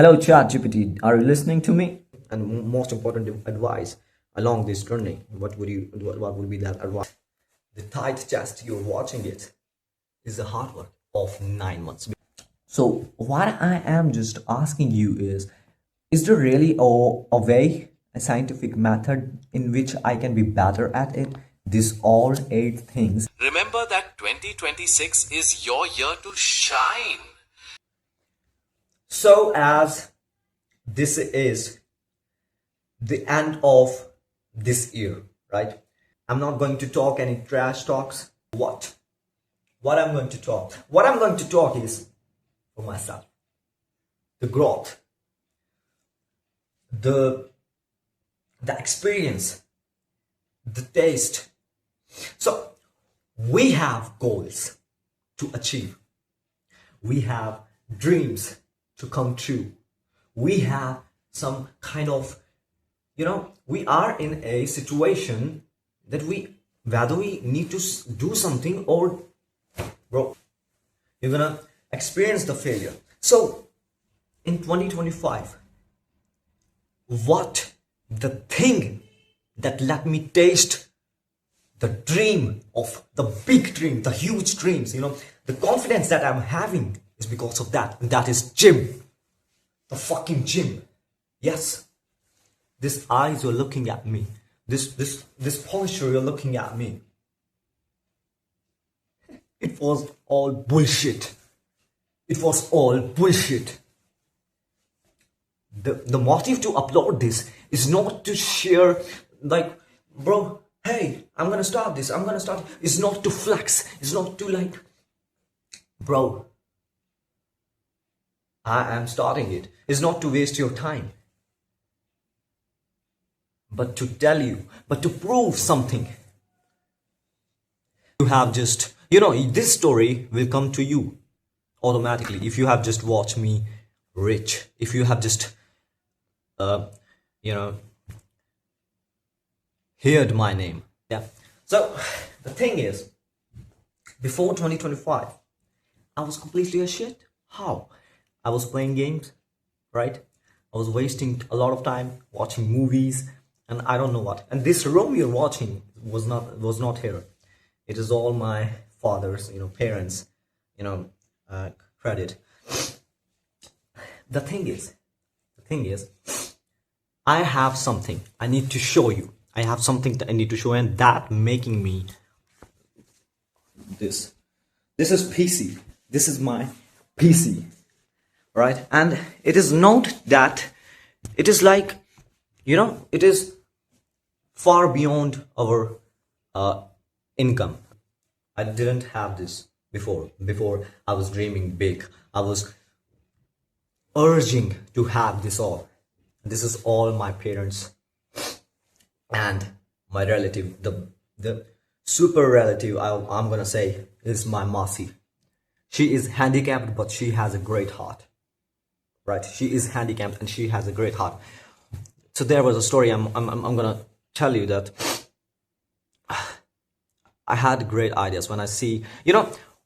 Hello, ChatGPT. Are you listening to me? And most important advice along this journey, what would be that advice? The tight chest you're watching it is the hard work of 9 months. So, what I am just asking you is there really a way, a scientific method in which I can be better at it? These all 8 things. Remember that 2026 is your year to shine. So as this is the end of this year, right? I'm not going to talk any trash talks. What I'm going to talk? What I'm going to talk is for myself. The growth. The experience. The taste. So we have goals to achieve. We have dreams to come true. We have some kind of, we are in a situation that whether we need to do something or, bro, you're gonna experience the failure. So in 2025, what the thing that let me taste the dream of the big dream, the huge dreams, the confidence that I'm having is because of that. And that is gym. The fucking gym. Yes. These eyes are looking at me. This posture you're looking at me. It was all bullshit. It was all bullshit. The motive to upload this is not to share like, bro, hey, I'm gonna start this, it's not to flex, it's not to like, bro, I am starting it. It's not to waste your time, but to tell you, but to prove something. You have just, this story will come to you automatically if you have just watched me rich, if you have just, heard my name. Yeah. So the thing is, before 2025, I was completely a shit. How? I was playing games, right? I was wasting a lot of time watching movies and I don't know what. And this room you're watching was not here. It is all my father's, parents, credit. The thing is, I have something I need to show you. I have something that I need to show, and that making me this. This is PC. This is my PC. Right? And it is not that it is like, it is far beyond our income. I didn't have this before. Before I was dreaming big. I was urging to have this all. This is all my parents and my relative. The super relative I'm gonna say is my Masi. She is handicapped, but she has a great heart. Right? She is handicapped and she has a great heart. So there was a story I'm gonna tell you that I had great ideas when I see,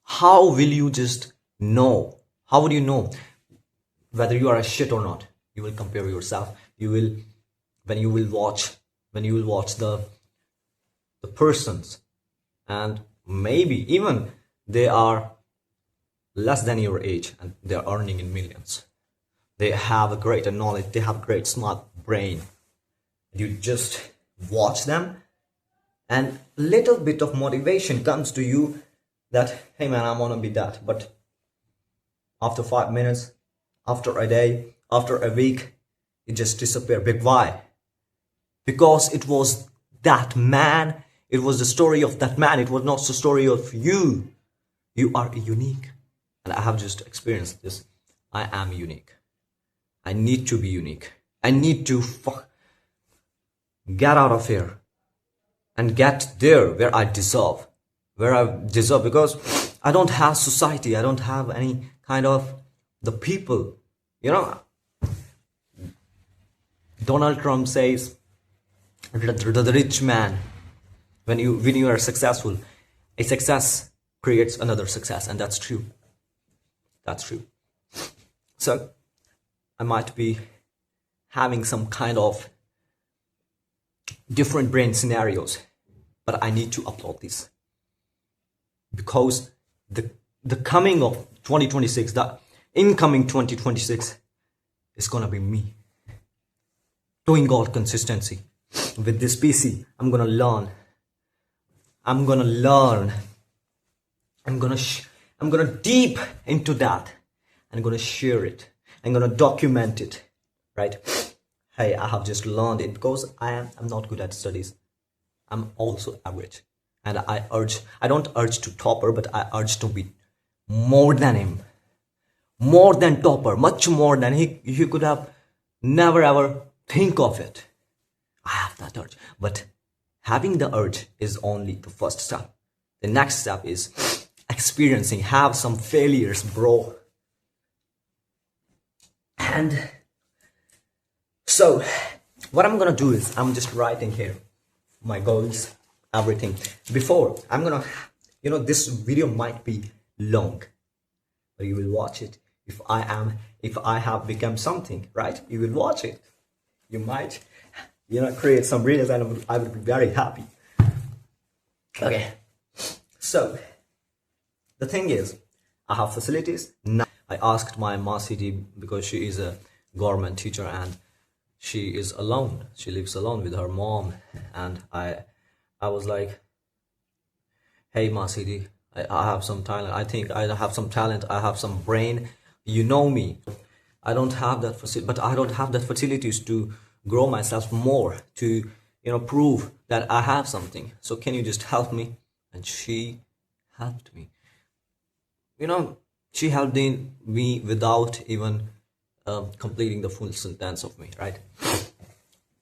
how will you just know? How would you know whether you are a shit or not? You will compare yourself. When you will watch the persons, and maybe even they are less than your age and they are earning in millions. They have a greater knowledge. They have a great smart brain. You just watch them and little bit of motivation comes to you that, hey man, I want to be that. But after 5 minutes, after a day, after a week, it just disappeared. But why? Because it was that man. It was the story of that man. It was not the story of you. You are unique. And I have just experienced this. I am unique. I need to be unique. I need to get out of here and get there where I deserve. Because I don't have society. I don't have any kind of the people. Donald Trump says, the rich man, when you are successful, a success creates another success, and that's true. So I might be having some kind of different brain scenarios, but I need to upload this because the coming of 2026, the incoming 2026 is gonna be me doing all consistency with this PC. I'm gonna learn. I'm gonna deep into that. I'm gonna share it. I'm gonna document it, right? Hey, I have just learned it because I'm not good at studies. I'm also average, and I don't urge to topper, but I urge to be more than him, more than topper, much more than he could have never ever think of it. I have that urge, but having the urge is only the first step. The next step is experiencing, have some failures, bro. And so what I'm gonna do is I'm just writing here my goals, everything. Before I'm gonna, this video might be long, but you will watch it. If I have become something, right? You will watch it. You might, create some reels, and I would be very happy. Okay, so the thing is, I have facilities. Now, I asked my Masidi because she is a government teacher and she is alone. She lives alone with her mom, and I was like, hey Masidi, I have some talent. I think I have some talent. I have some brain. You know me. I don't have that facility, but I don't have that facilities to grow myself more, to prove that I have something. So can you just help me? And she helped me. She helped me without even completing the full sentence of me, right?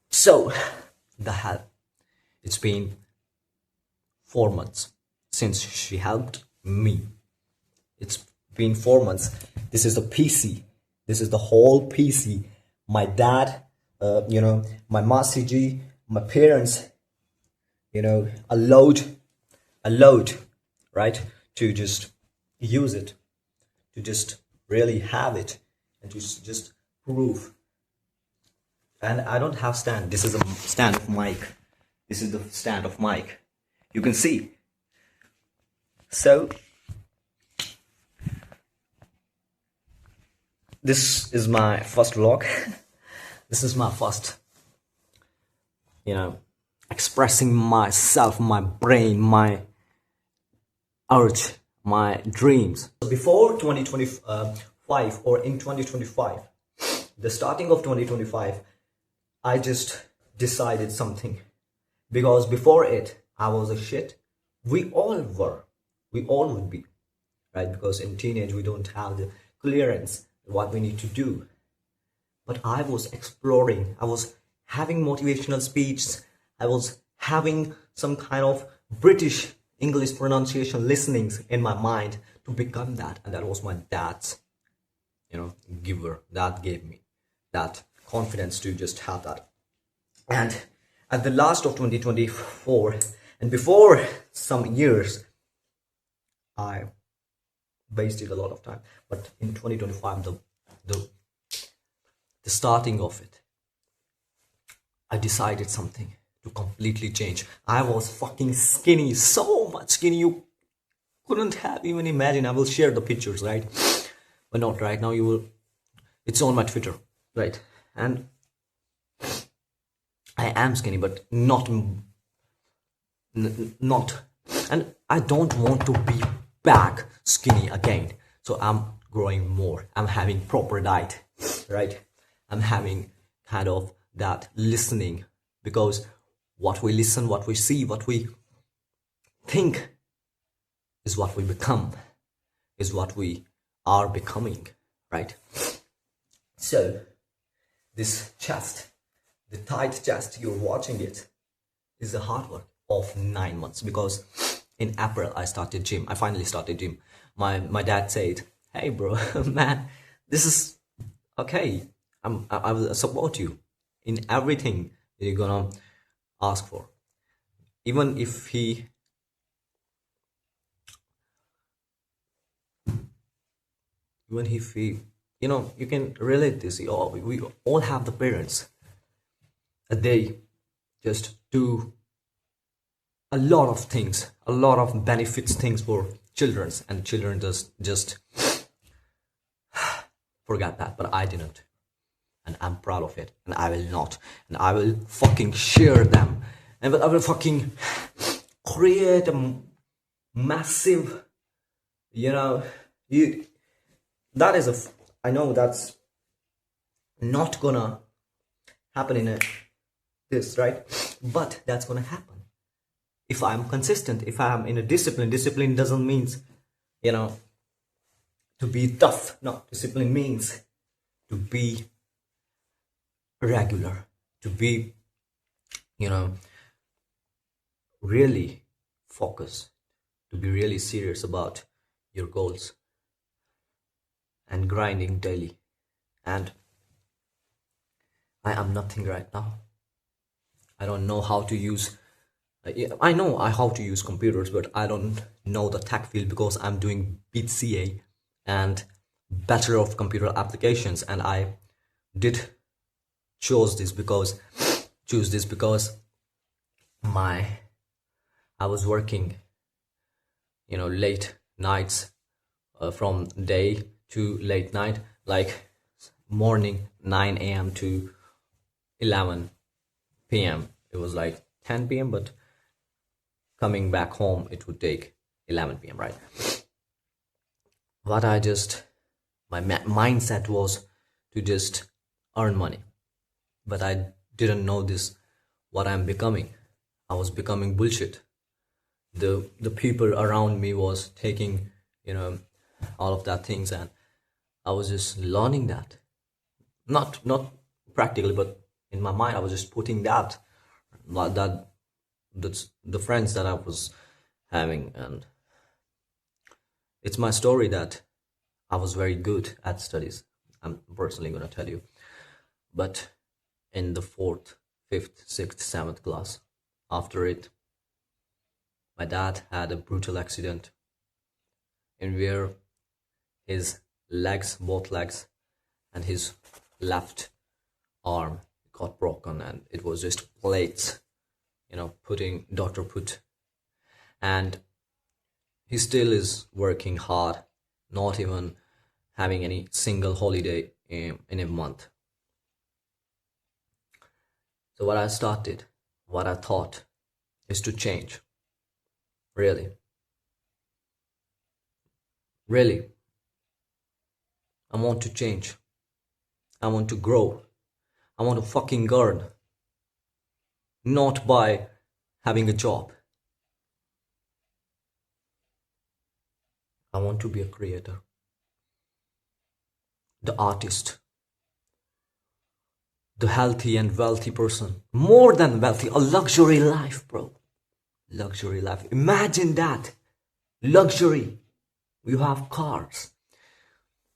So the help. It's been 4 months since she helped me. It's been 4 months. This is the PC. This is the whole PC. My dad, my Masiji, my parents, allowed, right, to just use it, to just really have it, and to just prove. And I don't have stand. This is a stand of mic. This is the stand of mic. You can see. So this is my first vlog. This is my first, expressing myself, my brain, my urge, my dreams. Before 2025 or in 2025, the starting of 2025, I just decided something. Because before it, I was a shit. We all were. We all would be. Right? Because in teenage, we don't have the clearance what we need to do. But I was exploring. I was having motivational speeches. I was having some kind of British English pronunciation listenings in my mind to become that. And that was my dad's, giver. That gave me that confidence to just have that. And at the last of 2024, and before some years, I wasted a lot of time. But in 2025, the starting of it, I decided something to completely change. I was fucking skinny, so much skinny you couldn't have even imagined. I will share the pictures, right? But not right now. You will. It's on my Twitter, right? And I am skinny, but not. And I don't want to be back skinny again. So I'm growing more. I'm having proper diet, right? I'm having kind of that listening, because what we listen, what we see, what we think is what we become, is what we are becoming, right? So this chest, the tight chest, you're watching it, is the hard work of 9 months. Because in April I started gym. I finally started gym. My dad said, hey bro, man, this is okay. I will support you in everything you're gonna ask for. Even if he you can relate this. We all have the parents. They just do a lot of things, a lot of benefits things for children's, and children just forget that. But I didn't, and I'm proud of it, and I will not, and I will fucking share them, and I will fucking create a massive, you that is I know that's not gonna happen in this, right? But that's gonna happen if I'm consistent, if I'm in a discipline. Discipline doesn't mean to be tough. No, discipline means to be regular, to be really focused, to be really serious about your goals, and grinding daily. And I am nothing right now. I don't know how to use I know how to use computers, but I don't know the tech field because I'm doing BCA and Bachelor of Computer Applications, and I did choose this because I was working late nights, from day to late night, like morning 9 a.m. to 11 p.m. It was like 10 p.m., but coming back home it would take 11 p.m., right? What my mindset was to just earn money, but I didn't know this, what I'm becoming. I was becoming bullshit. The people around me was taking all of that things, and I was just learning that, not practically, but in my mind I was just putting that's the friends that I was having. And it's my story that I was very good at studies, I'm personally going to tell you. But in the 4th, 5th, 6th, 7th class, after it, my dad had a brutal accident in where his legs, both legs, and his left arm got broken, and it was just plates, doctor put. And he still is working hard, not even having any single holiday in a month. So what I thought is to change. Really. I want to change. I want to grow. I want to fucking earn. Not by having a job. I want to be a creator. The artist. The healthy and wealthy person. More than wealthy. A luxury life, bro. Luxury life. Imagine that. Luxury. You have cars.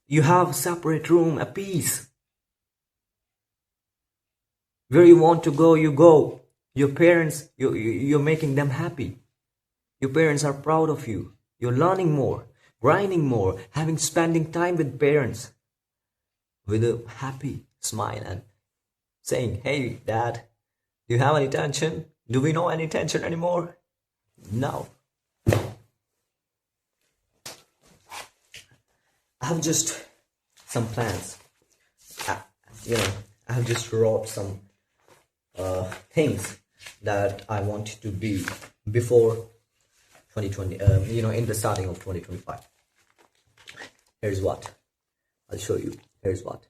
You have separate room, a piece. Where you want to go, you go. Your parents, you're making them happy. Your parents are proud of you. You're learning more, grinding more, spending time with parents with a happy smile and saying, "Hey, Dad, do you have any tension? Do we know any tension anymore?" No. I have just some plans. I have just wrote some things that I want to be before 2020, in the starting of 2025. Here's what. I'll show you. Here's what.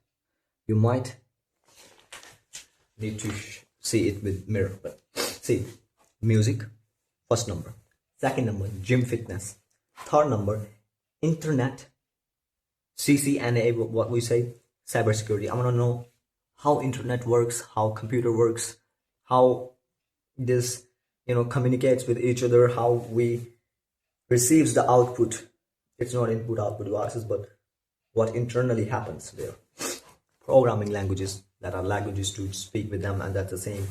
You might need to see it with mirror, but see, music, first number. Second number, gym fitness. Third number, internet. CCNA, what we say, cybersecurity. I want to know how internet works, how computer works, how this communicates with each other, how we receives the output. It's not input output devices, but what internally happens there. Programming languages, that are languages to speak with them, and that's the same.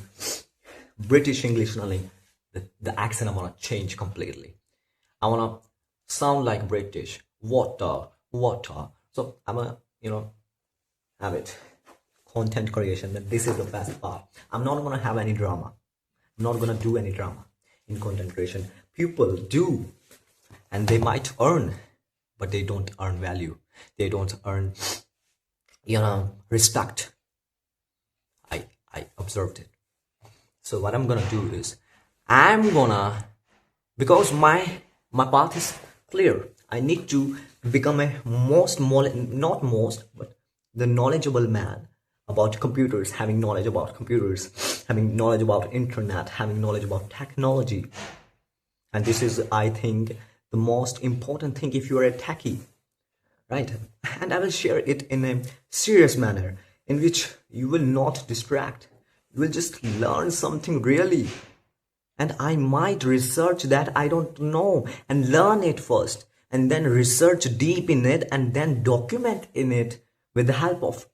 British English only. The accent I want to change completely. I want to sound like British. Water. So I'm a have it. Content creation, that this is the best part. I'm not gonna have any drama. I'm not gonna do any drama in content creation. People do, and they might earn, but they don't earn value. They don't earn, respect. I observed it. So what I'm gonna do is, I'm gonna, because my path is clear. I need to become a not most, but the knowledgeable man about computers, having knowledge about computers, having knowledge about internet, having knowledge about technology. And this is, I think, the most important thing if you are a techie, right? And I will share it in a serious manner in which you will not distract. You will just learn something really. And I might research that I don't know and learn it first, and then research deep in it, and then document in it with the help of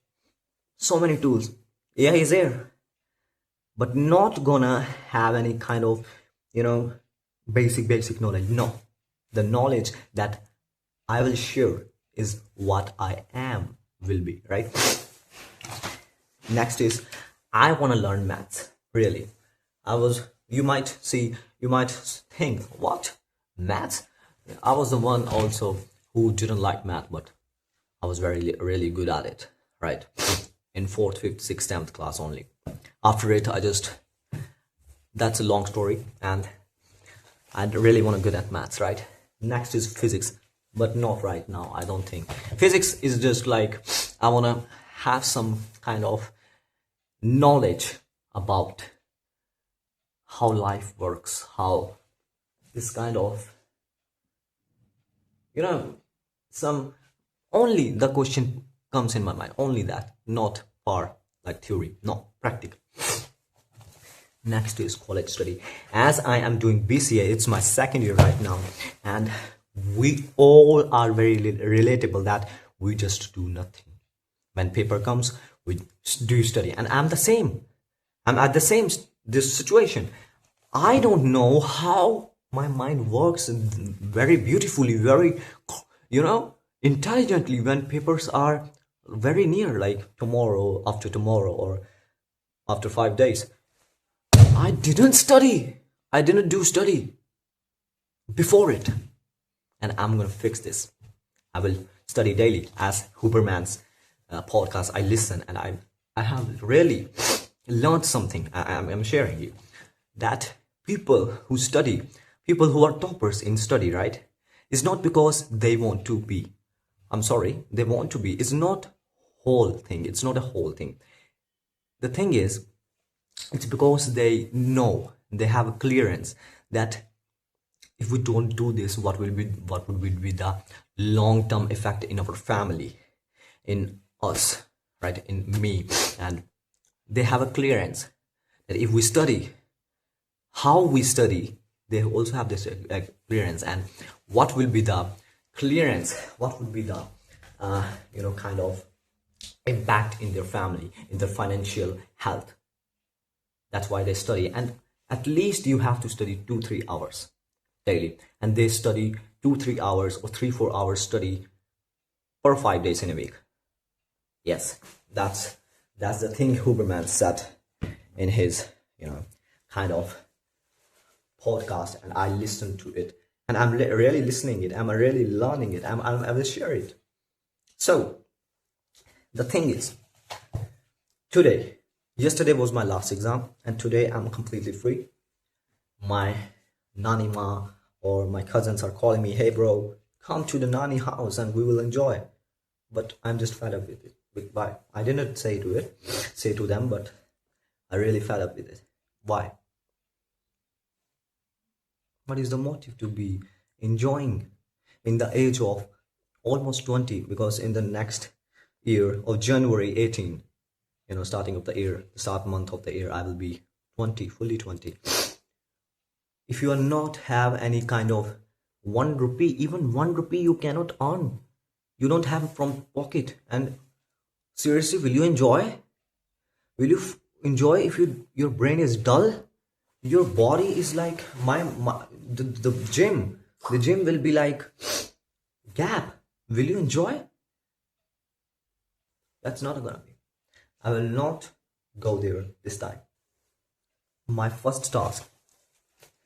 so many tools. AI is there, but not gonna have any kind of, basic knowledge. No, the knowledge that I will share is what I am will be, right? Next is, I want to learn maths. Really, you might think, what, maths? I was the one also who didn't like math, but I was really good at it, right? In 4th, 5th, 6th, 7th class only. After it, that's a long story, and I really want to good at maths, right? Next is physics, but not right now, I don't think. Physics is just like, I want to have some kind of knowledge about how life works, how this kind of, some, only the question comes in my mind, only that, not far like theory, no, practical. Next is college study. As I am doing BCA, it's my 2nd year right now, and we all are very relatable that we just do nothing. When paper comes, we do study, and I'm the same. I'm at the same this situation. I don't know how my mind works very beautifully, very, intelligently when papers are very near, like tomorrow, after tomorrow, or after 5 days. I didn't study. I didn't do study before it. And I'm going to fix this. I will study daily. As Huberman's podcast, I listen, and I have really learned something. I'm sharing you that people who study, people who are toppers in study, right, is not because they want to be. I'm sorry, they want to be. It's not whole thing. It's not a whole thing. The thing is, it's because they know, they have a clearance that if we don't do this, what would be the long-term effect in our family, in us, right, in me. And they have a clearance that if we study, how we study, they also have this clearance. And what will be the clearance, what would be the kind of impact in their family, in their financial health. That's why they study. And at least you have to study 2-3 hours daily, and they study 2-3 hours or 3-4 hours study per 5 days in a week. Yes, that's the thing Huberman said in his kind of podcast, and I listened to it, and I'm really listening it, I'm really learning it, I will share it. So the thing is, yesterday was my last exam, and today I'm completely free. My nani ma or my cousins are calling me, hey bro, come to the nani house and we will enjoy. But I'm just fed up with it. Why? I didn't say to them, but I really fed up with it. Why? What is the motive to be enjoying in the age of almost 20? Because in the next year of January 18, starting of the year, the start month of the year, I will be 20, fully 20. If you are not have any kind of 1 rupee, even 1 rupee you cannot earn. You don't have from pocket. And seriously, will you enjoy? Will you enjoy if your brain is dull? Your body is like the gym. The gym will be like gap. Will you enjoy? That's not gonna be. I will not go there this time. My first task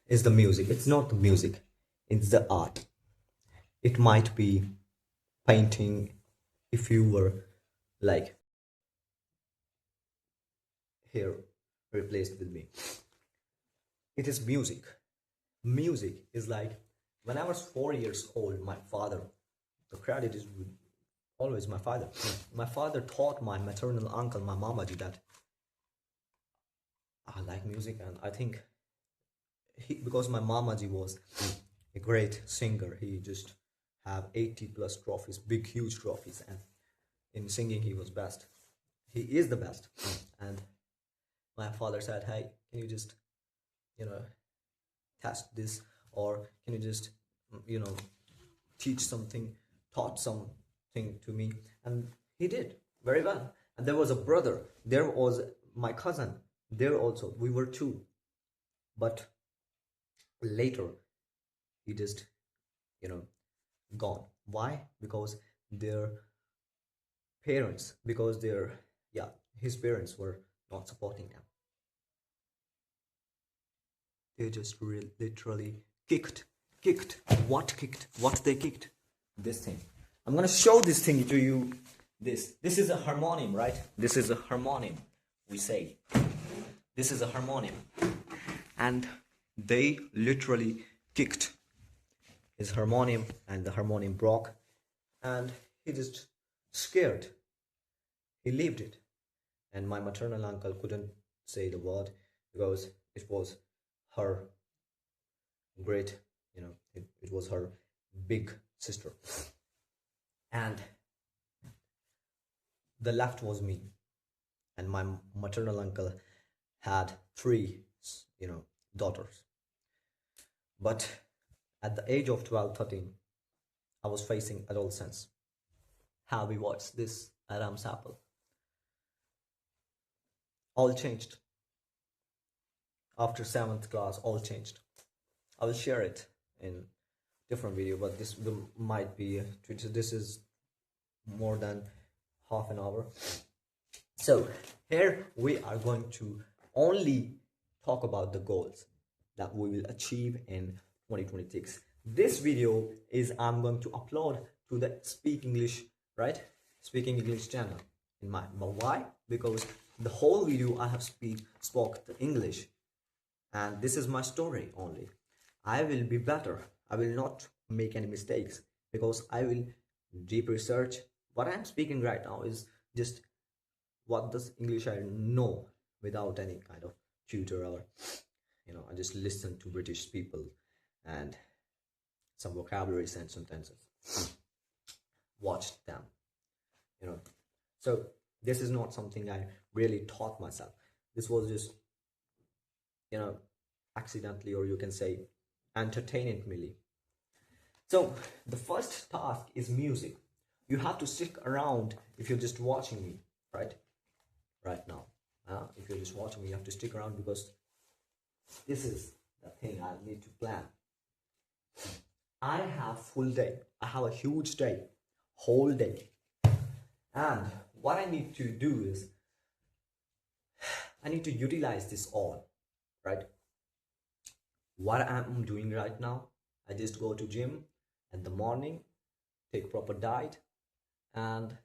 is the music. It's not the music, it's the art. It might be painting if you were like here replaced with me. It is music. Music is like when I was 4 years old, my father, the credit is always my father. My father taught my maternal uncle, my mamaji, that I like music, and I think because my mamaji was a great singer, he just have 80 plus trophies, big huge trophies, and in singing he was best. He is the best. And my father said, hey, can you just, you know, test this, or can you just, you know, teach something, taught something to me? And he did very well. And there was a brother, there was my cousin, there also, we were two. But later he just, you know, gone. Why? Because their parents, because their, yeah, his parents were not supporting them. They just literally kicked. What kicked? What they kicked? This thing. I'm gonna show this thing to you. This is a harmonium, right? This is a harmonium, we say. This is a harmonium. And they literally kicked his harmonium, and the harmonium broke, and he just scared. He left it. And my maternal uncle couldn't say the word because it was her great, you know, it was her big sister. And the left was me. And my maternal uncle had three, you know, daughters. But at the age of 12, 13, I was facing adolescence. How we watched this Adam's apple. All changed. After 7th class, all changed. I will share it in different video, but this might be, this is more than half an hour. So here we are going to only talk about the goals that we will achieve in 2026. This video is I'm going to upload to the Speak English, right? Speaking English channel in mine. But why? Because the whole video I have spoke the English, and this is my story only. I will be better. I will not make any mistakes because I will deep research. What I'm speaking right now is just what this English I know without any kind of tutor, or you know, I just listen to British people and some vocabularies and sentences, watched them, you know. So this is not something I really taught myself. This was just, you know, accidentally, or you can say entertainmentally. So the first task is music. You have to stick around if you're just watching me right now. If you're just watching me, you have to stick around because this is the thing I need to plan. I have full day. I have a huge day, whole day. And what I need to do is I need to utilize this all, right? What I'm doing right now, I just go to gym in the morning, take proper diet, and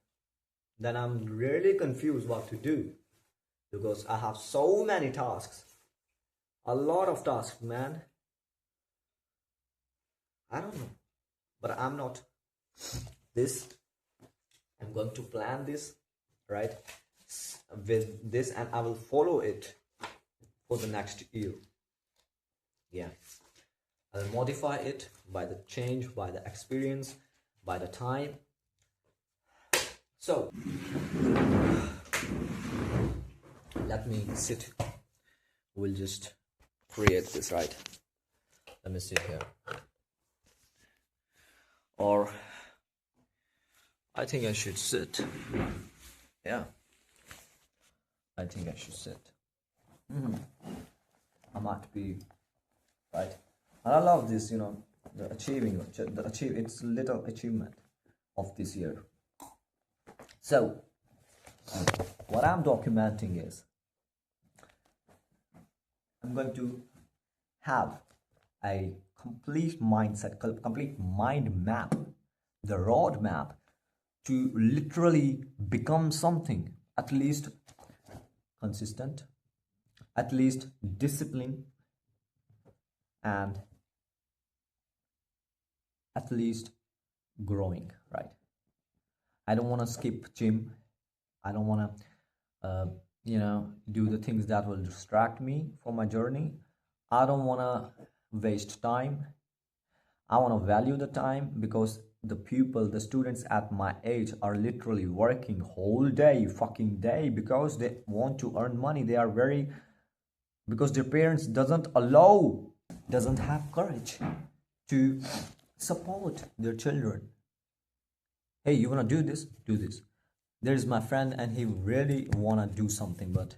then I'm really confused what to do because I have so many tasks, a lot of tasks, man. I don't know, but I'm not this. I'm going to plan this, right, with this, and I will follow it for the next year. Yeah, I'll modify it by the change, by the experience, by the time. So let me sit. We'll just create this, right? Let me sit here. Or I think I should sit. Yeah, I think I should sit. I might be right. And I love this, you know, it's a little achievement of this year. So what I'm documenting is I'm going to have a complete mindset, complete mind map, the roadmap to literally become something at least consistent, at least disciplined, and at least growing, right? I don't want to skip gym. I don't want to, do the things that will distract me from my journey. I don't want to waste time. I want to value the time because the people, the students at my age are literally working whole day, fucking day because they want to earn money. They are very, because their parents doesn't allow, doesn't have courage to support their children. Hey, you want to do this? Do this. There's my friend and he really want to do something, but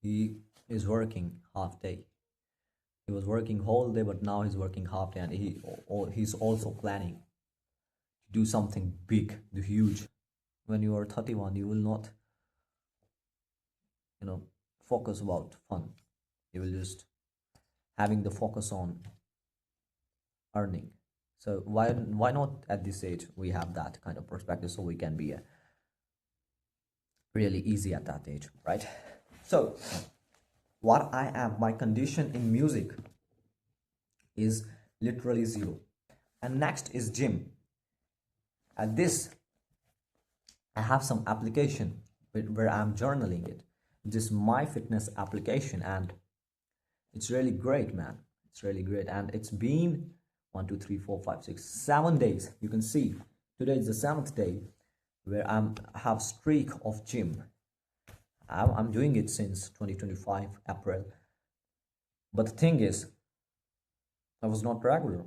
he is working half day. He was working whole day, but now he's working half day, and he's also planning to do something big, the huge. When you are 31, you will not, focus about fun. You will just having the focus on earning. So why not at this age we have that kind of perspective so we can be really easy at that age, right? So what I am, my condition in music is literally zero. And next is gym. At this, I have some application where I'm journaling it. This my fitness application, and it's really great, man. It's really great. And it's been 1, 2, 3, 4, 5, 6, 7 days. You can see today is the 7th day where I have streak of gym. I'm doing it since 2025 April. But the thing is, I was not regular,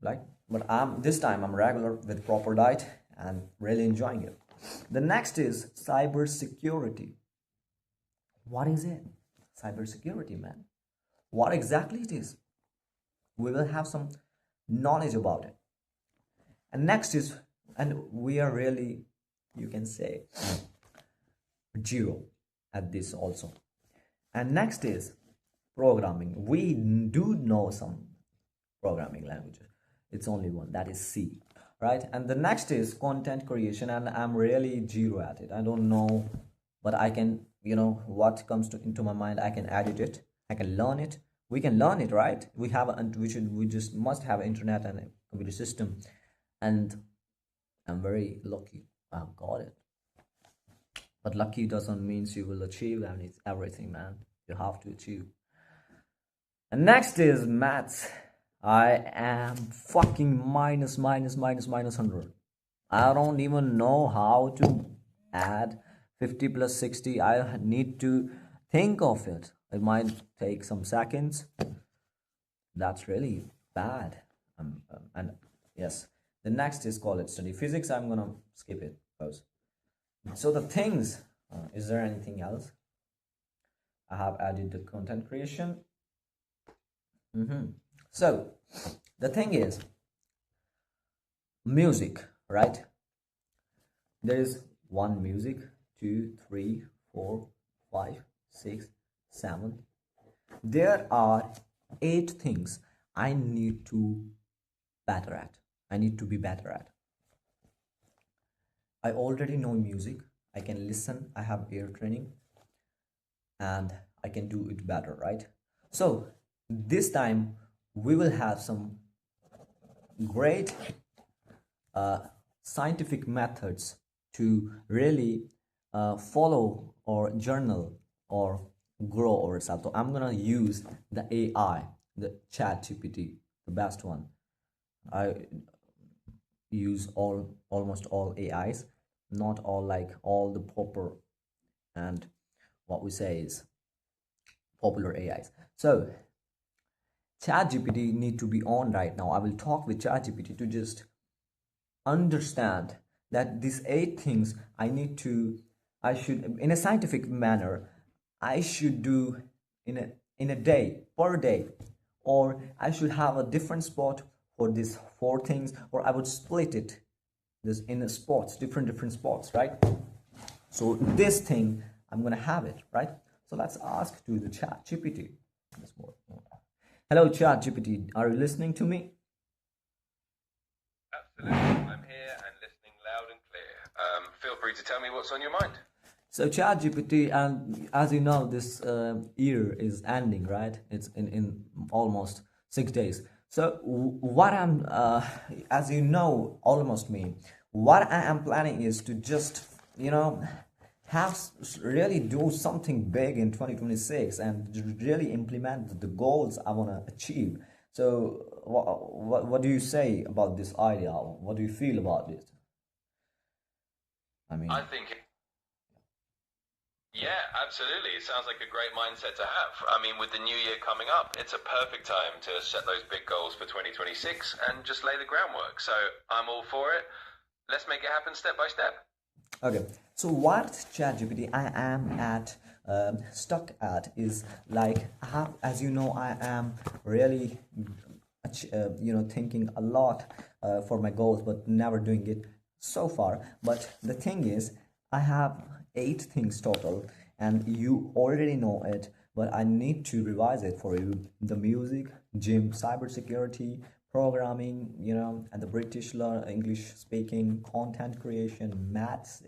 like, but this time I'm regular with proper diet and really enjoying it. The next is cyber security. What is it? Cyber security, man. What exactly it is? We will have some knowledge about it. And next is, and we are really, you can say, zero at this also. And next is programming. We do know some programming languages. It's only one, that is C, right? And the next is content creation, and I'm really zero at it. I don't know, but I can, what comes into my mind, I can edit it, I can learn it. We can learn it, right? We just must have internet and a computer system, and I'm very lucky I've got it. But lucky doesn't mean you will achieve everything, man. You have to achieve. And next is maths. I am fucking minus 100. I don't even know how to add 50 plus 60. I need to think of it. It might take some seconds. That's really bad. And yes, the next is college study. Physics, I'm gonna skip it. So the things, is there anything else? I have added the content creation. So the thing is, music, right? There is one music, 2, 3, 4, 5, 6, 7. There are 8 things I need to better at. I need to be better at. I already know music. I can listen. I have ear training, and I can do it better, right? So this time we will have some great scientific methods to really follow or journal or grow ourselves. So I'm gonna use the AI, the chat GPT, the best one. I use almost all AIs, not all, like all the proper and what we say is popular AIs. So ChatGPT need to be on right now. I will talk with ChatGPT to just understand that these 8 things I should in a scientific manner I should do in a day, per day, or I should have a different spot for these 4 things, or I would split it this in spots, different spots, right? So this thing, I'm gonna have it, right? So let's ask to the chat GPT. Hello, chat GPT. Are you listening to me? Absolutely, I'm here and listening loud and clear. Feel free to tell me what's on your mind. So ChatGPT, and as you know, this year is ending, right? It's in almost 6 days. So what I'm, as you know, almost me, what I am planning is to just, really do something big in 2026 and really implement the goals I want to achieve. So what do you say about this idea? What do you feel about it? I mean, I think, yeah, absolutely. It sounds like a great mindset to have. I mean, with the new year coming up, it's a perfect time to set those big goals for 2026 and just lay the groundwork. So I'm all for it. Let's make it happen step by step. okay, so what ChatGPT I am stuck at is like, as you know, I am really, thinking a lot for my goals, but never doing it so far. But the thing is, I have 8 things total, and you already know it, but I need to revise it for you. The music, gym, cybersecurity, programming, and the British learn English speaking, content creation, maths,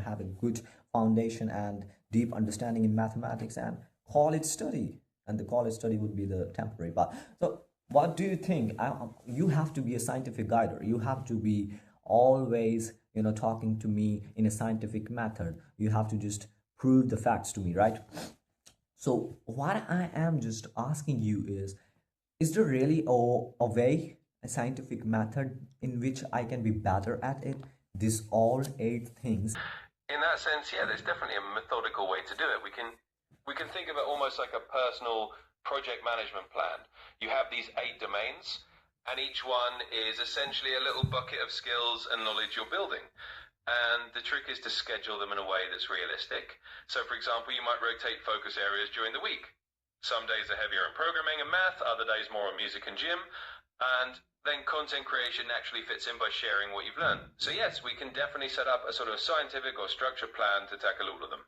have a good foundation and deep understanding in mathematics, and college study. And the college study would be the temporary part. So what do you think? You have to be a scientific guider. You have to be always, talking to me in a scientific method. You have to just prove the facts to me, right? So what I am just asking you is there really a way, a scientific method in which I can be better at it? These all 8 things. In that sense, yeah, there's definitely a methodical way to do it. We can think of it almost like a personal project management plan. You have these 8 domains, and each one is essentially a little bucket of skills and knowledge you're building. And the trick is to schedule them in a way that's realistic. So, for example, you might rotate focus areas during the week. Some days are heavier in programming and math, other days more on music and gym. And then content creation naturally fits in by sharing what you've learned. So yes, we can definitely set up a sort of scientific or structured plan to tackle all of them.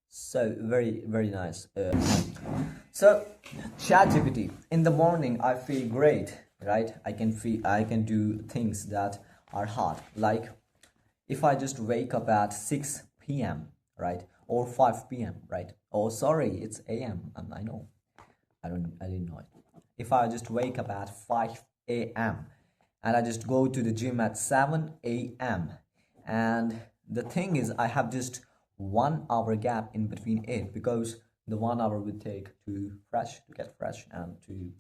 So very, very nice. So ChatGPT, in the morning I feel great, right? I can do things that are hard, like if I just wake up at 6 p.m., right, or 5 p.m., right? Oh, sorry, it's a.m. I know, I didn't know it. If I just wake up at 5 a.m. and I just go to the gym at 7 a.m. and the thing is, I have just 1 hour gap in between it, because the 1 hour would take to get fresh and to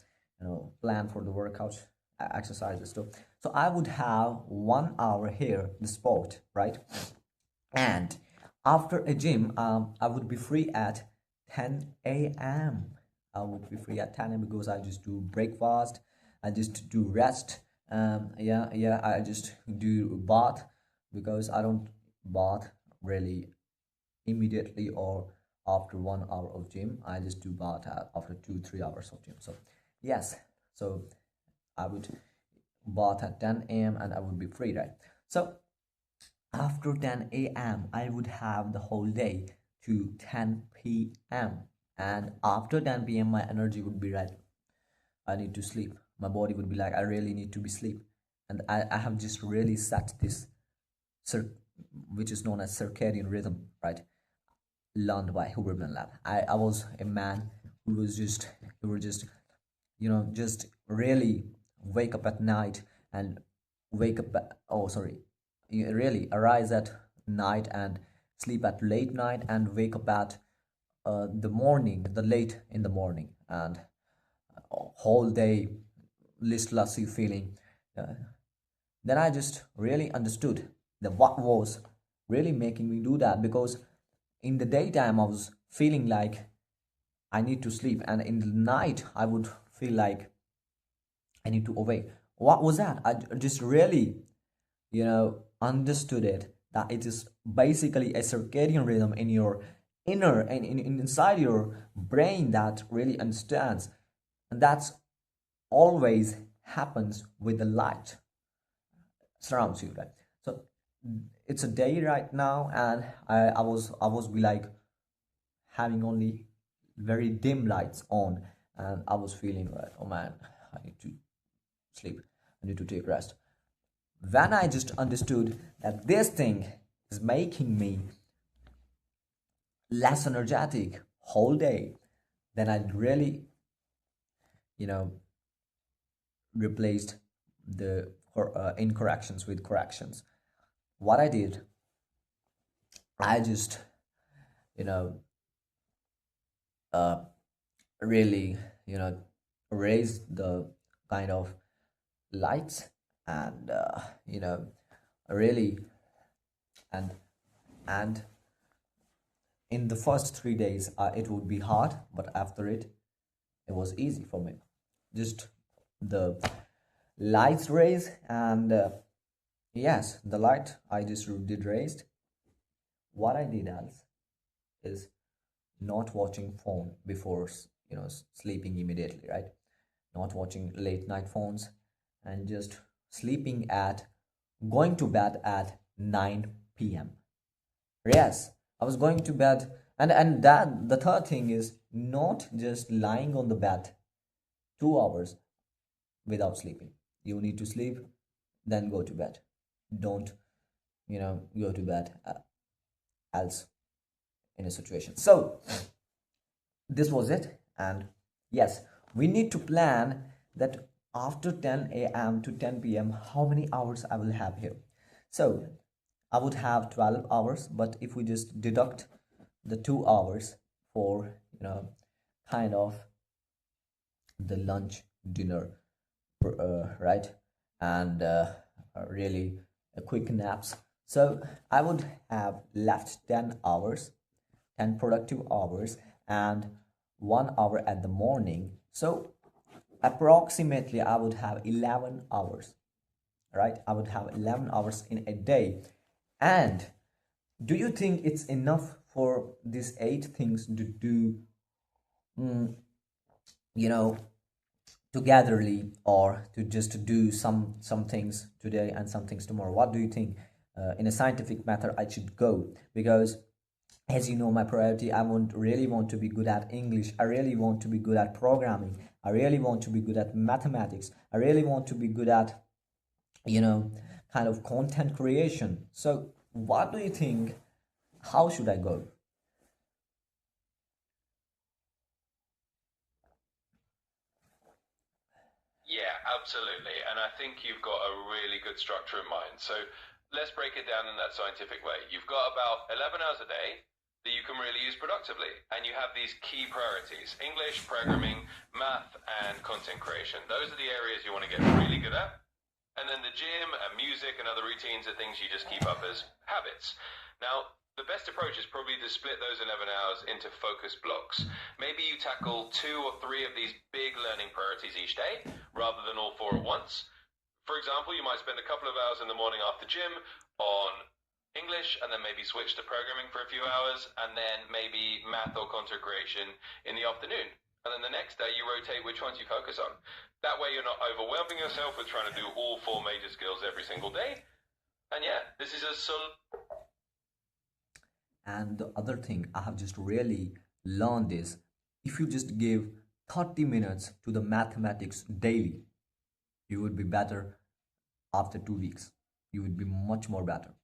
plan for the workouts, exercises. So I would have 1 hour here, the sport, right? And after a gym, I would be free at 10 a.m. I would be free at 10 a.m. because I just do breakfast, I just do rest. I just do bath, because I don't bath really immediately or after 1 hour of gym. I just do bath after 2-3 hours of gym. So yes, so I would bath at 10 a.m. and I would be free, right? So after 10 a.m. I would have the whole day to 10 p.m. and after 10 p.m. my energy would be right. I need to sleep. My body would be like, I really need to be sleep. And I have just really set this which is known as circadian rhythm, right? Learned by Huberman Lab. I was a man who was just just really wake up at night and wake up you really arise at night and sleep at late night and wake up at the late in the morning, and whole day listless feeling. Then I just really understood that what was really making me do that, because in the daytime I was feeling like I need to sleep, and in the night I would feel like I need to awake. What was that? I just really, understood it, that it is basically a circadian rhythm in your inner and inside your brain that really understands, and that's always happens with the light surrounds you, right? So it's a day right now, and I was be like having only very dim lights on, and I was feeling like, oh man, I need to sleep, I need to take rest. When I just understood that this thing is making me less energetic whole day, then I really, you know, replaced the incorrections with corrections. What I did, I just, you know, really, raised the kind of lights, and really, and and in the first 3 days, it would be hard, but after it was easy for me. Just the lights raised, and yes, the light I just did raised. What I did else is not watching phone before sleeping immediately, right? Not watching late night phones, and just sleeping at going to bed at 9 p.m. Yes, I was going to bed, and that the third thing is not just lying on the bed 2 hours without sleeping. You need to sleep, then go to bed. Don't go to bed else in a situation. So this was it, and yes, we need to plan that after 10 a.m. to 10 p.m. how many hours I will have here. So I would have 12 hours, but if we just deduct the 2 hours for kind of the lunch, dinner, right, and really quick naps, so I would have left 10 hours, 10 productive hours, and 1 hour at the morning. So approximately I would have 11 hours, right? I would have 11 hours in a day. And do you think it's enough for these 8 things to do, you know, togetherly, or to just do some things today and some things tomorrow? What do you think? In a scientific method, I should go, because as you know, my priority, I really want to be good at English, I really want to be good at programming, I really want to be good at mathematics, I really want to be good at kind of content creation. So what do you think? How should I go? Yeah, absolutely. And I think you've got a really good structure in mind. So let's break it down in that scientific way. You've got about 11 hours a day that you can really use productively. And you have these key priorities: English, programming, math, and content creation. Those are the areas you want to get really good at. And then the gym and music and other routines are things you just keep up as habits. Now, the best approach is probably to split those 11 hours into focus blocks. Maybe you tackle 2 or 3 of these big learning priorities each day rather than all 4 at once. For example, you might spend a couple of hours in the morning after gym on English, and then maybe switch to programming for a few hours, and then maybe math or content creation in the afternoon. And then the next day you rotate which ones you focus on. That way you're not overwhelming yourself with trying to do all 4 major skills every single day. And yeah, this is a And the other thing I have just really learned is, if you just give 30 minutes to the mathematics daily, you would be better after 2 weeks. You would be much more better.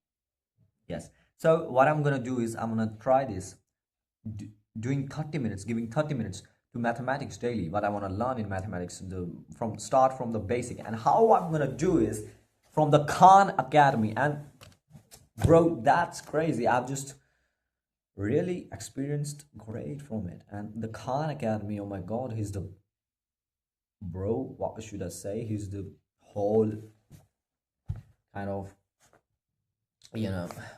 Yes. So what I'm gonna do is, I'm gonna try this, doing 30 minutes, giving 30 minutes to mathematics daily. What I want to learn in mathematics, from the basic, and how I'm gonna do is from the Khan Academy. And bro, that's crazy. I've just really experienced great from it. And the Khan Academy, oh my god, he's the bro. What should I say? He's the whole kind of,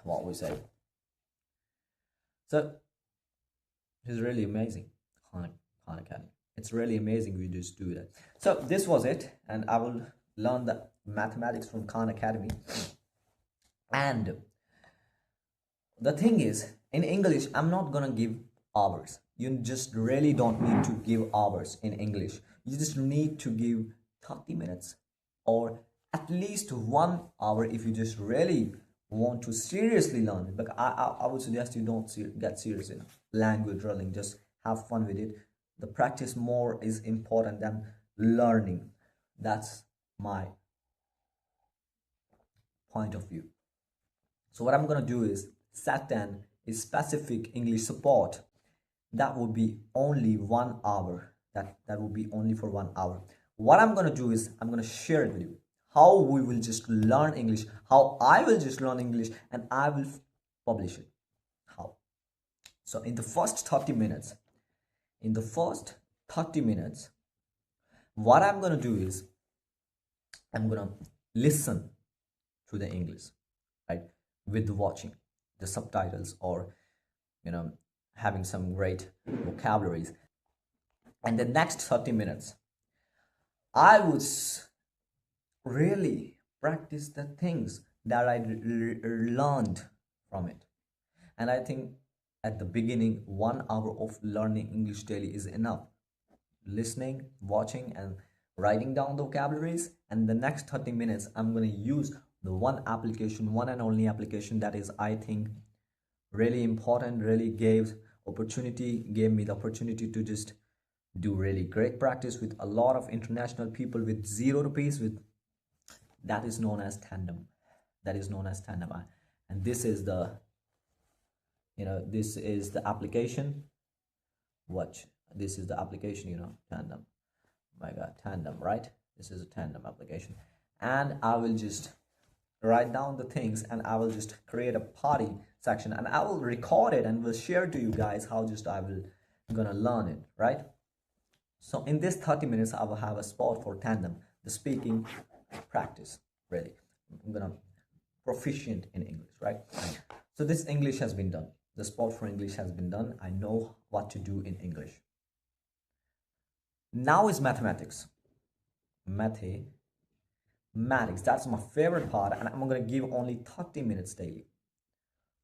what we say. So he's really amazing. Khan Academy. It's really amazing we just do that. So this was it, and I will learn the mathematics from Khan Academy. And the thing is, in English, I'm not gonna give hours. You just really don't need to give hours in English. You just need to give 30 minutes, or at least 1 hour if you just really want to seriously learn it, but I would suggest you don't get serious in language learning. Just have fun with it. The practice more is important than learning. That's my point of view. So what I'm gonna do is set an a specific English support that would be only 1 hour. That would be only for 1 hour. What I'm gonna do is I'm gonna share it with you. How we will just learn English, how I will just learn English, and I will publish it. How? So in the first 30 minutes, what I'm gonna do is I'm gonna listen to the English, right? With watching the subtitles or having some great vocabularies. And the next 30 minutes, I would really practice the things that I learned from it. And I think at the beginning, 1 hour of learning English daily is enough. Listening, watching, and writing down the vocabularies. And the next 30 minutes, I'm going to use the one application, one and only application that is, I think, really important, really gave me the opportunity to just do really great practice with a lot of international people with 0 rupees. With that is known as tandem. And this is the application. Watch, this is the application, tandem. My god, tandem, right? This is a tandem application. And I will just write down the things, and I will just create a party section, and I will record it and will share to you guys how just I will gonna learn it, right? So in this 30 minutes, I will have a spot for tandem, the speaking practice. Really, I'm gonna proficient in English, right? So this English has been done. The spot for English has been done. I know what to do in English. Now is mathematics. Mathematics, that's my favorite part, and I'm gonna give only 30 minutes daily.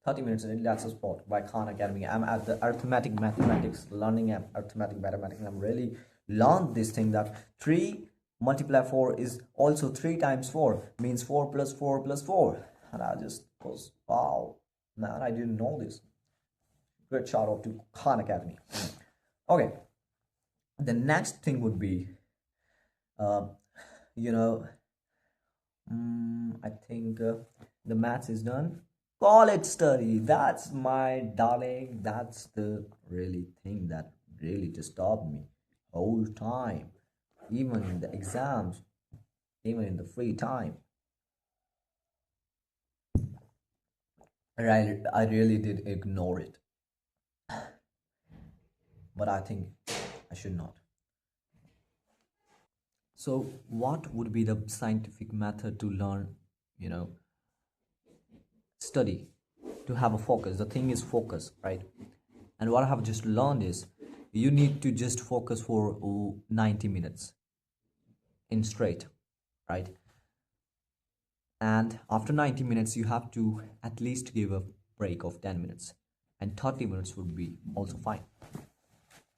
30 minutes daily, that's a spot by Khan Academy. I'm at the arithmetic mathematics, learning arithmetic mathematics, and I'm really learned this thing that 3 multiply 4 is also 3 times 4 means 4 plus 4 plus 4. And I just was, wow, man, I didn't know this. Great shout out to Khan Academy. Okay, the next thing would be I think the maths is done. College study, that's my darling. That's the really thing that really disturbed me whole time, even in the exams, even in the free time. I really did ignore it, but I think I should not. So what would be the scientific method to learn, study, to have a focus? The thing is focus, right? And what I have just learned is you need to just focus for 90 minutes in straight, right? And after 90 minutes, you have to at least give a break of 10 minutes, and 30 minutes would be also fine.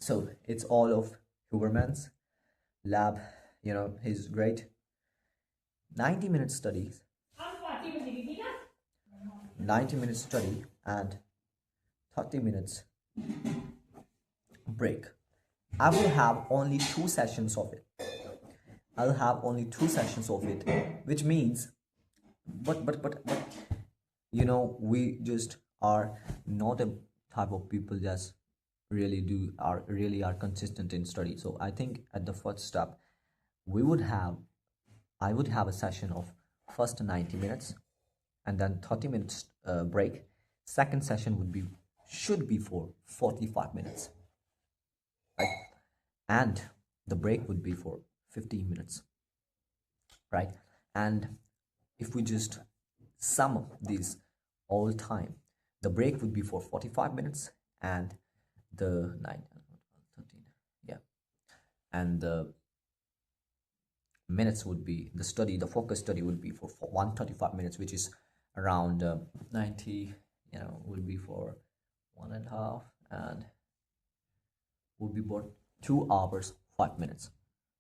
So it's all of Huberman's lab, he's great. 90 minutes studies, 90 minutes study, and 30 minutes break. I will have only 2 sessions of it. I'll have only 2 sessions of it, which means, but we just are not a type of people just really are consistent in study. So I think at the first step, I would have a session of first 90 minutes and then 30 minutes break. Second session should be for 45 minutes, right? And the break would be for 15 minutes, right? And if we just sum up these all time, the break would be for 45 minutes, and the 9, 13, yeah, and the minutes would be the focus study would be for 135 minutes, which is around 90, would be for 1.5, and would be about 2 hours 5 minutes.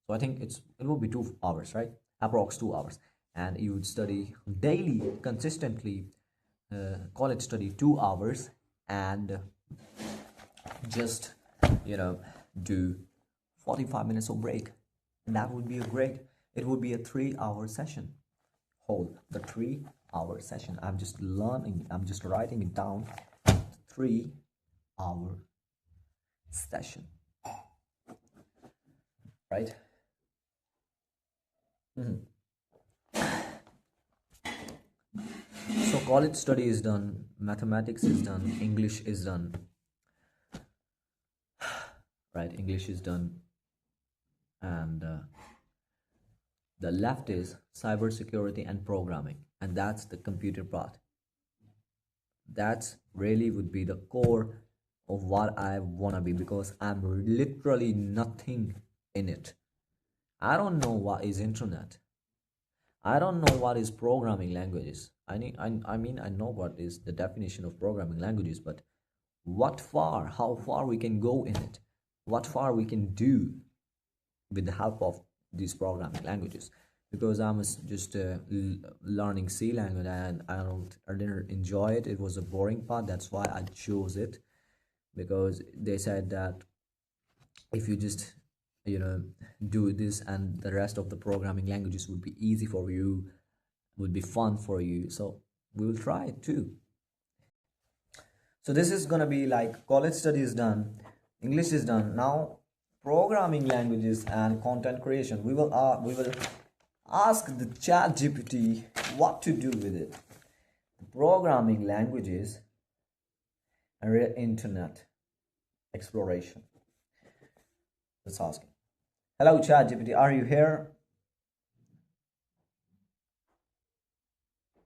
So I think it will be 2 hours, right? Approx 2 hours. And you would study daily consistently college study 2 hours and just do 45 minutes of break. That would be a great. It would be a 3 hour session. Hold the 3 hour session. I'm just learning. I'm just writing it down. 3 hour session. Right. So college study is done, mathematics is done, English is done, right? English is done, and the left is cybersecurity and programming, and that's the computer part. That's really would be the core of what I wanna be, because I'm literally nothing in it. I don't know what is internet. I don't know what is programming languages. I mean, I know what is the definition of programming languages, but how far we can go in it, what far we can do with the help of these programming languages. Because I'm just learning C language, and I didn't enjoy it. It was a boring part. That's why I chose it, because they said that if you just do this, and the rest of the programming languages would be easy for you, would be fun for you, so we will try it too. So this is gonna be like college study is done, English is done. Now programming languages and content creation, we will ask the chat GPT what to do with it. Programming languages and internet exploration. Let's ask it. Hello, ChatGPT, are you here?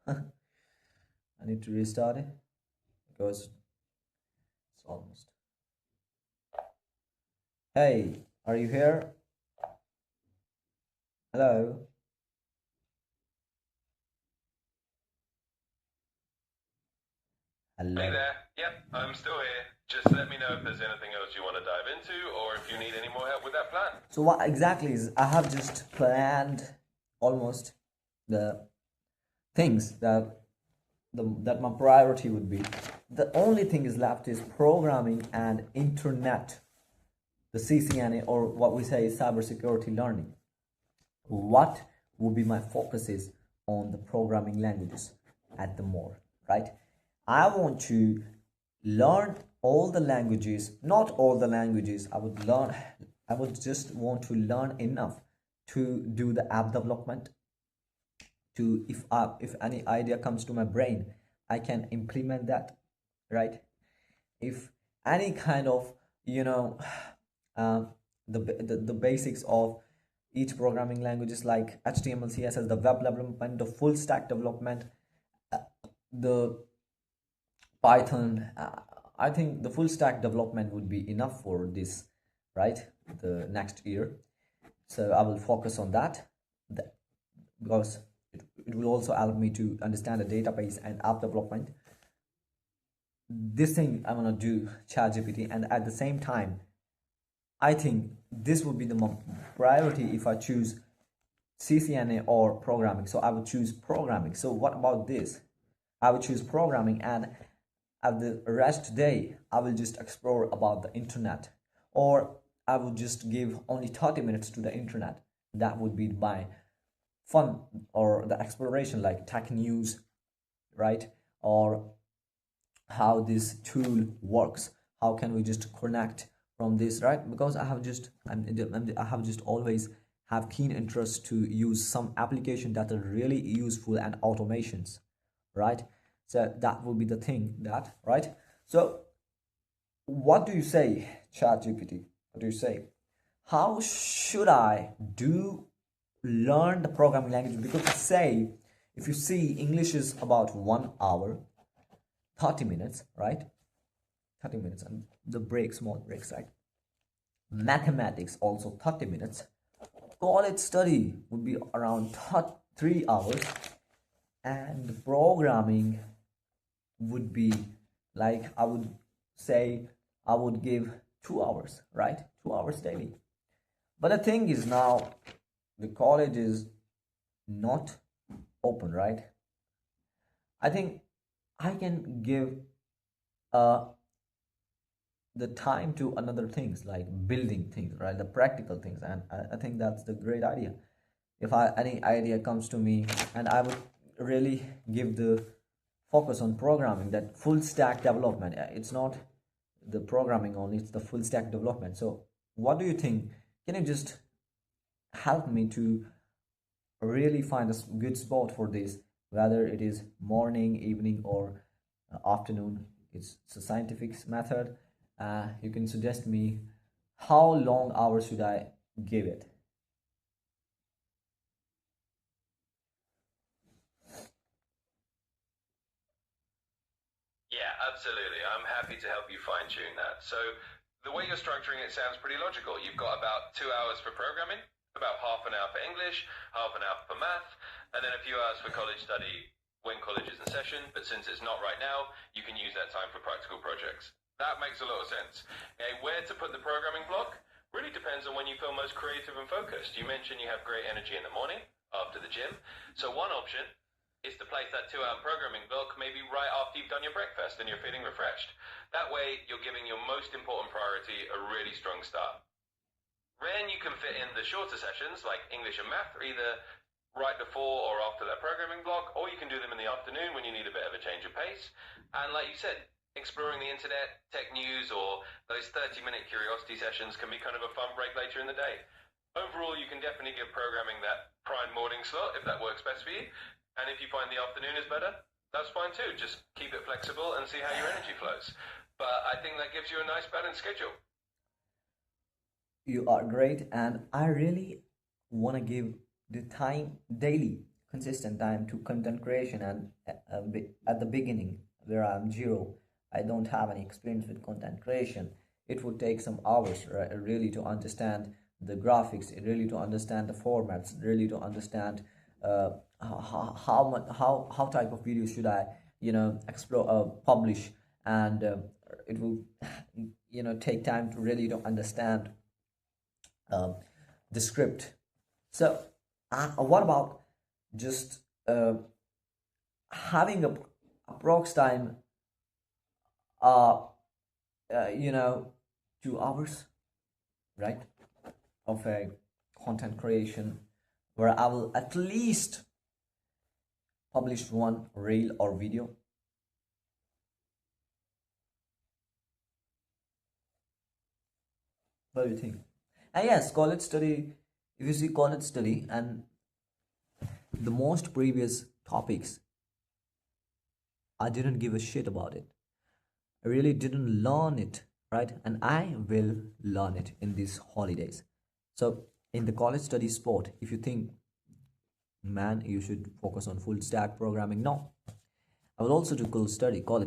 I need to restart it because it's almost. Hey, are you here? Hello? Hello? Hey there. Yep, I'm still here. Just let me know if there's anything else you want to dive into, or if you need any more help with that plan. So what exactly is, I have just planned almost the things that my priority would be. The only thing is left is programming and internet, the CCNA, or what we say is cybersecurity learning. What would be my focus is on the programming languages at the more, right? I want to learn all the languages, not all the languages. I would just want to learn enough to do the app development, to if any idea comes to my brain, I can implement that, right? If any kind of the basics of each programming languages like HTML, CSS, the web development, the full stack development, the Python, I think the full stack development would be enough for this, right? The next year. So I will focus on that, because it will also help me to understand the database and app development. This thing I'm gonna do ChatGPT, and at the same time, I think this would be the priority if I choose CCNA or programming. So I would choose programming. So what about this? I would choose programming, and at the rest day I will just explore about the internet, or I would just give only 30 minutes to the internet. That would be my fun, or the exploration, like tech news, right? Or how this tool works, how can we just connect from this, right? Because I have just always have keen interest to use some application that are really useful and automations, right? So that will be the thing, that, right? So what do you say, ChatGPT? What do you say? How should I learn the programming language? Because say, if you see, English is about 1 hour 30 minutes, right? 30 minutes, and the small breaks, right? Mathematics also 30 minutes. College study would be around 3 hours, and programming would be like, I would say I would give 2 hours, right? 2 hours daily. But the thing is, now the college is not open, right? I think I can give uh, the time to another things like building things, right? The practical things, and I think that's the great idea. If any idea comes to me, and I would really give the focus on programming, that full stack development. It's not the programming only, it's the full stack development. So what do you think? Can you just help me to really find a good spot for this, whether it is morning, evening, or afternoon? It's a scientific method. You can suggest me how long hours should I give it. Yeah, absolutely. I'm happy to help you fine tune that. So, the way you're structuring it sounds pretty logical. You've got about 2 hours for programming, about half an hour for English, half an hour for math, and then a few hours for college study when college is in session. But since it's not right now, you can use that time for practical projects. That makes a lot of sense. Okay, where to put the programming block really depends on when you feel most creative and focused. You mentioned you have great energy in the morning after the gym. So, one option is to place that 2 hour programming block maybe right after you've done your breakfast and you're feeling refreshed. That way, you're giving your most important priority a really strong start. Then you can fit in the shorter sessions like English and math, either right before or after that programming block, or you can do them in the afternoon when you need a bit of a change of pace. And like you said, exploring the internet, tech news, or those 30-minute curiosity sessions can be kind of a fun break later in the day. Overall, you can definitely give programming that prime morning slot if that works best for you. And if you find the afternoon is better, that's fine too. Just keep it flexible and see how your energy flows. But I think that gives you a nice balanced schedule. You are great, and I really want to give the time daily, consistent time to content creation. And at the beginning, where I'm zero, I don't have any experience with content creation. It would take some hours, right, really to understand the graphics, really to understand the formats, really to understand how type of video should I explore, publish, and it will take time to really to understand um, the script. So, what about just having a approx time, uh, uh, you know, 2 hours, right, of a content creation, where I will at least publish one reel or video. What do you think? And yes, college study. If you see college study and the most previous topics, I didn't give a shit about it. I really didn't learn it, right? And I will learn it in these holidays. So, in the college study sport, if you think, man, you should focus on full stack programming, no. I will also do college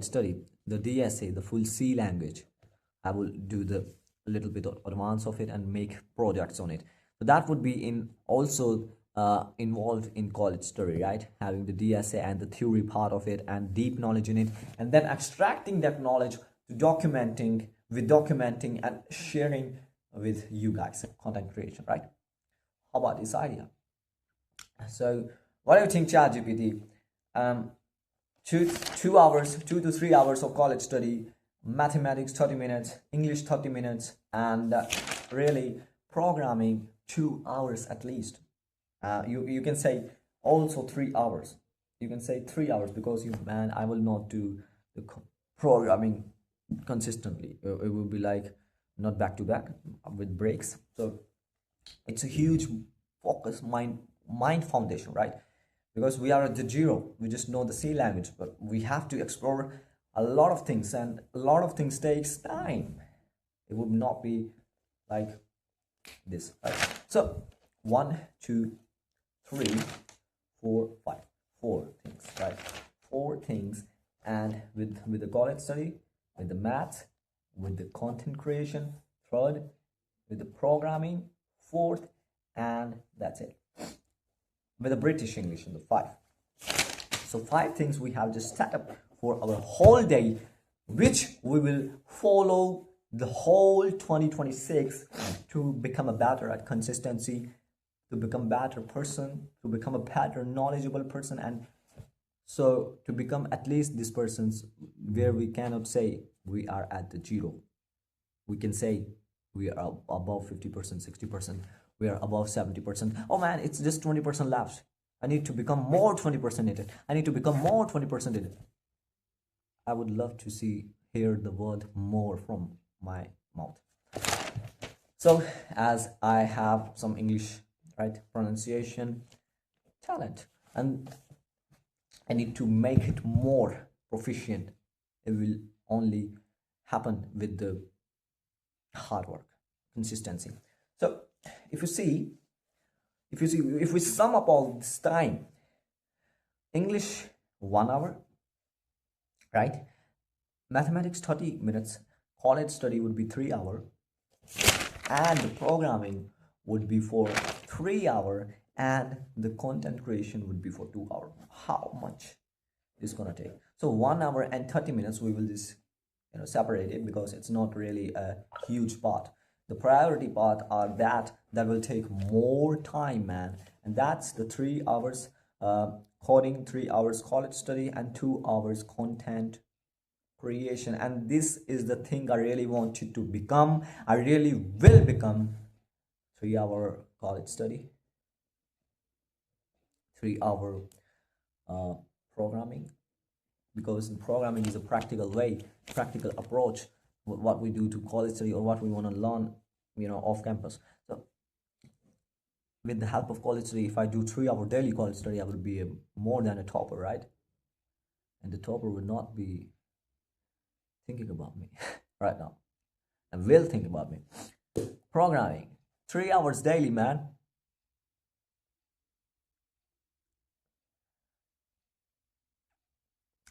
study, the DSA, the full C language. I will do the little bit of advance of it and make projects on it. So that would be in also involved in college study, right? Having the DSA and the theory part of it and deep knowledge in it, and then extracting that knowledge to documenting and sharing with you guys, content creation, right? How about this idea? So, what do you think, ChatGPT? Um, 2 hours, 2 to 3 hours of college study, mathematics 30 minutes, English 30 minutes, and really programming 2 hours at least. You can say also 3 hours. You can say 3 hours because you, man, I will not do the programming consistently. It will be like not back to back with breaks. So it's a huge focus mind foundation, right? Because we are at the zero, we just know the C language, but we have to explore a lot of things, and a lot of things takes time. It would not be like this, right? So 1, 2, 3, 4, 5, 4 things, right? 4 things. And with the college study, with the maths, with the content creation, third, with the programming, fourth, and that's it. With the British English in the five. So 5 things we have just set up for our whole day, which we will follow the whole 2026 to become a better at consistency, to become a better person, to become a better knowledgeable person, and So to become at least this person's, where we cannot say we are at the zero, we can say we are above 50%, 60%, we are above 70%. Oh man, it's just 20% left. I need to become more 20% in it. I need to become more 20% in it. I would love to hear the word more from my mouth. So as I have some English, right, pronunciation talent, and I need to make it more proficient, it will only happen with the hard work, consistency. So if you see, if we sum up all this time, English 1 hour, right? Mathematics 30 minutes, college study would be 3 hour, and programming would be for 3 hour, and the content creation would be for 2 hour. How much is gonna take? So 1 hour and 30 minutes we will just separate it because it's not really a huge part. The priority part are that will take more time, man, and that's the 3 hours coding, 3 hours college study, and 2 hours content creation. And this is the thing I really want you to become. I really will become. 3 hour college study, 3 hour programming, because programming is a practical way, practical approach what we do to college study or what we want to learn off campus. So with the help of college study, if I do 3 hour daily college study, I would be more than a topper, right? And the topper would not be thinking about me right now, and will think about me. Programming 3 hours daily, man.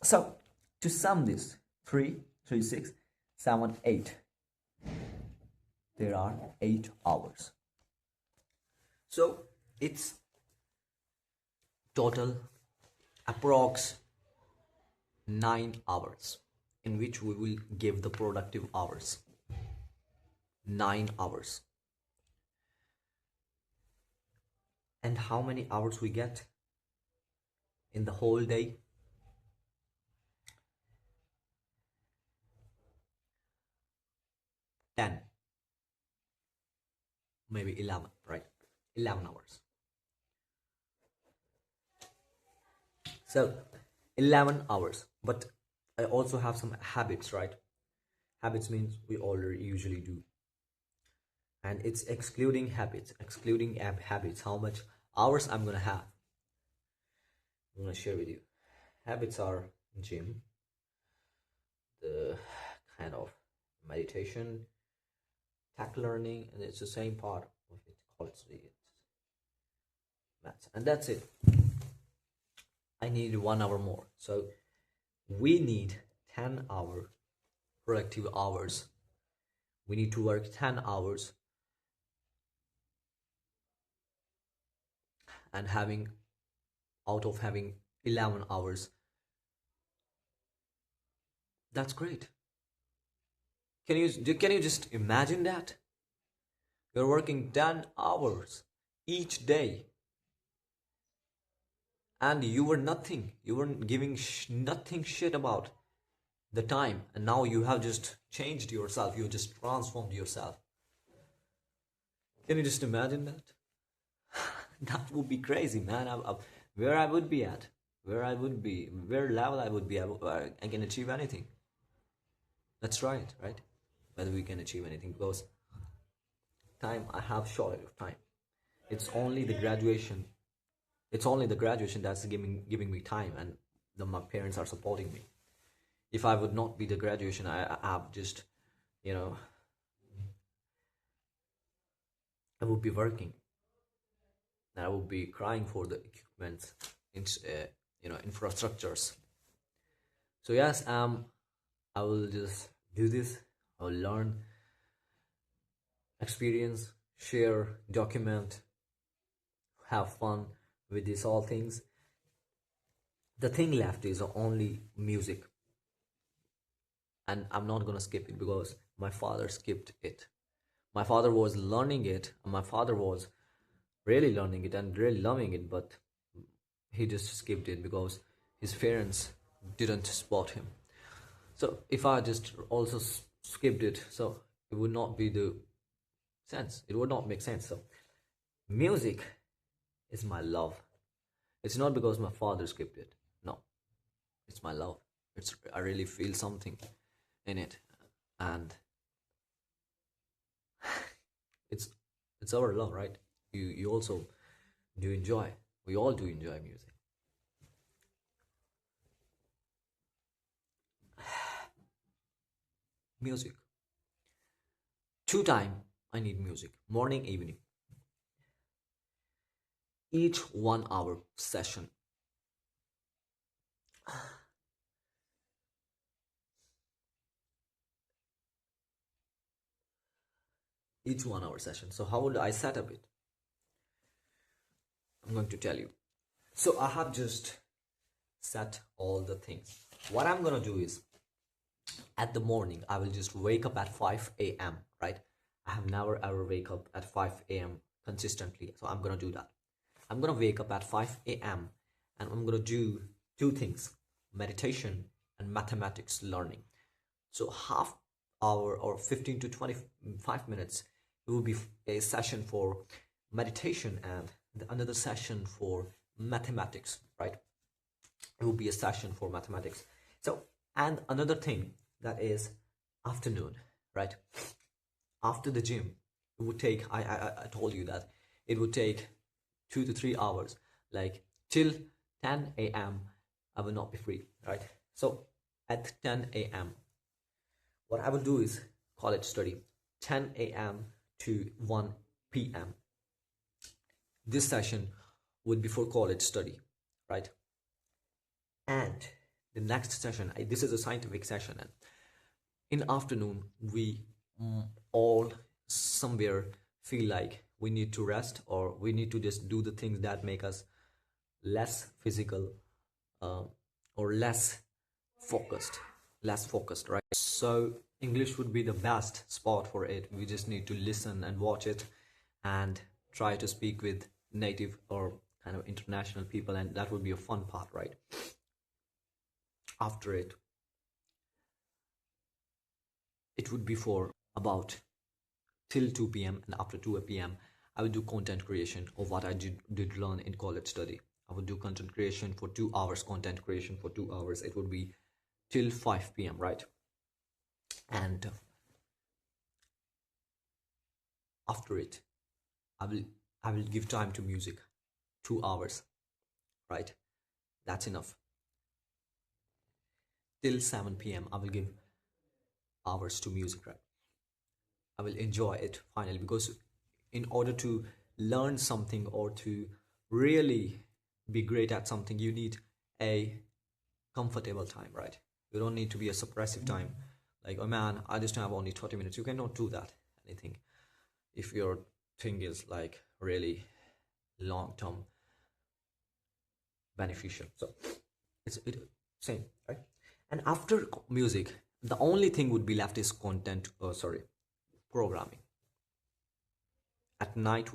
So to sum this, 3, 3, 6, 7, 8, there are 8 hours. So it's total approx 9 hours in which we will give the productive hours. 9 hours. And how many hours we get in the whole day? 10, maybe 11, right? 11 hours. So 11 hours. But I also have some habits, right? Habits means we already usually do. And it's excluding habits, how much hours I'm gonna have. I'm gonna share with you. Habits are gym, the kind of meditation, tech learning, and it's the same part of it. College maths, and that's it. I need 1 hour more, so we need 10-hour productive hours. We need to work 10 hours, and out of having 11 hours, that's great. Can you just imagine that? You're working 10 hours each day, and you were nothing. You weren't giving nothing shit about the time, and now you have just changed yourself. You just transformed yourself. Can you just imagine that? That would be crazy, man. Where I would be at, where level I would be, I can achieve anything. That's right? Whether we can achieve anything, because time, I have shortage of time. It's only the graduation. It's only the graduation that's giving me time, and my parents are supporting me. If I would not be the graduation, I have just, I would be working. And I would be crying for the equipment, infrastructures. So yes, I will just do this. I will learn, experience, share, document, have fun with these all things. The thing left is only music, and I'm not gonna skip it because my father skipped it. My father was learning it, and my father was really learning it and really loving it, but he just skipped it because his parents didn't spot him. So if I just also skipped it, so it would not be the sense. It would not make sense. So music is my love. It's not because my father skipped it. No, it's my love. I really feel something in it, and it's it's our love, right? You also do enjoy. We all do enjoy music. Music. Two time I need music. Morning, evening. Each 1 hour session. Each 1 hour session. So how would I set up it? I'm going to tell you. So I have just set all the things. What I'm gonna do is, at the morning I will just wake up at 5 a.m. right? I have never ever wake up at 5 a.m. consistently, so I'm gonna do that. I'm gonna wake up at 5 a.m. and I'm gonna do two things: meditation and mathematics learning. So half hour or 15 to 25 minutes, it will be a session for meditation and another session for mathematics, right? It will be a session for mathematics. So, and another thing, that is afternoon, right? After the gym, it would take, I told you that it would take 2 to 3 hours, like till 10 a.m. I will not be free, right? So at 10 a.m. what I will do is college study, 10 a.m. to 1 p.m. This session would be for college study, right? And the next session, this is a scientific session, and in afternoon we all somewhere feel like we need to rest, or we need to just do the things that make us less physical, or less focused, right? So English would be the best spot for it. We just need to listen and watch it and try to speak with native or kind of international people, and that would be a fun part, right? After it would be for about till 2 p.m. and after 2 p.m. I would do content creation of what I did learn in college study. I would do content creation for 2 hours, content creation for 2 hours. It would be till 5 p.m., right? And after it, I will give time to music, 2 hours, right? That's enough. Till 7 p.m. I will give hours to music, right? I will enjoy it finally, because in order to learn something or to really be great at something, you need a comfortable time, right? You don't need to be a suppressive time, like, oh man, I just have only 30 minutes. You cannot do that anything if your thing is like really long term beneficial. So it's same, right? And after music, the only thing would be left is programming. At night,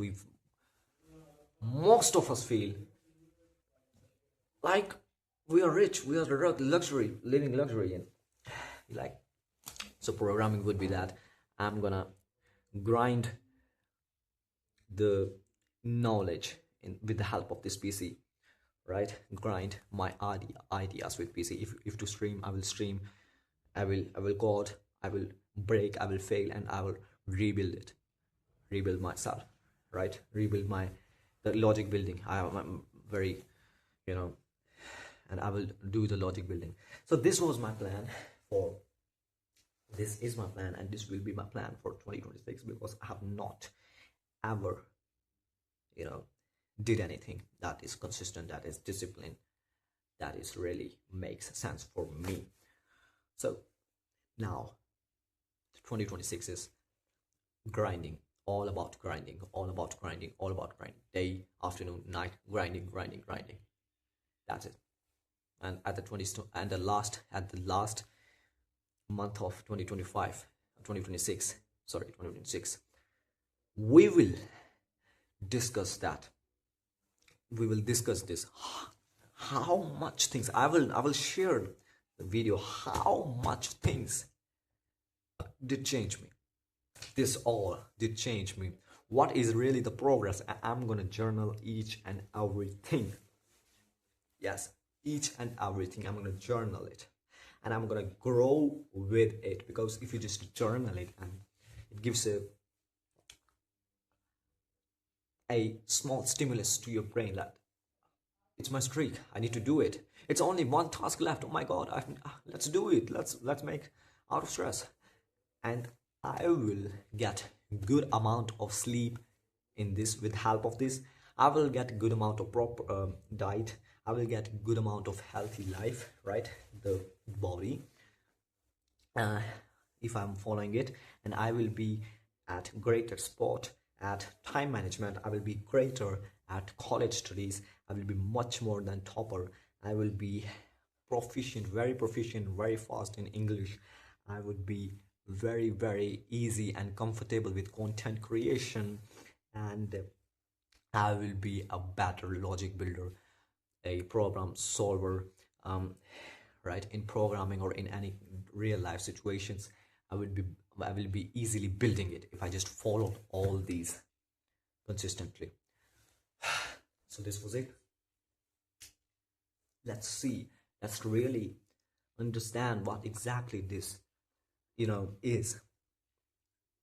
most of us feel like we are rich, we are living luxury, and like, so programming would be that I'm gonna grind the knowledge with the help of this PC, right? Grind my ideas with PC. If to stream, I will stream. I will code. I will break. I will fail, and I will rebuild myself, right? Rebuild the logic building. I'm very, and I will do the logic building. So this was my plan for. This is my plan, and this will be my plan for 2026, because I have not ever, did anything that is consistent, that is disciplined, that is really makes sense for me. So now 2026 is grinding, all about grinding, day, afternoon, night, grinding. That's it. And at the last month of 2026, we will discuss this, how much things I will share the video, how much things did change me. This all did change me. What is really the progress? I'm gonna journal each and everything. Yes, each and everything. I'm gonna journal it, and I'm gonna grow with it, because if you just journal it, and it gives a small stimulus to your brain that it's my streak, I need to do it, it's only one task left, oh my god, let's do it, let's make out of stress. And I will get good amount of sleep in this. With help of this, I will get good amount of proper diet, I will get good amount of healthy life, right? The body, if I'm following it, and I will be at greater spot at time management, I will be greater at college studies, I will be much more than topper, I will be proficient, very fast in English, I would be very easy and comfortable with content creation, and I will be a better logic builder, a problem solver, right? In programming or in any real life situations, I will be easily building it if I just followed all these consistently. So this was it. Let's see. Let's really understand what exactly this, is.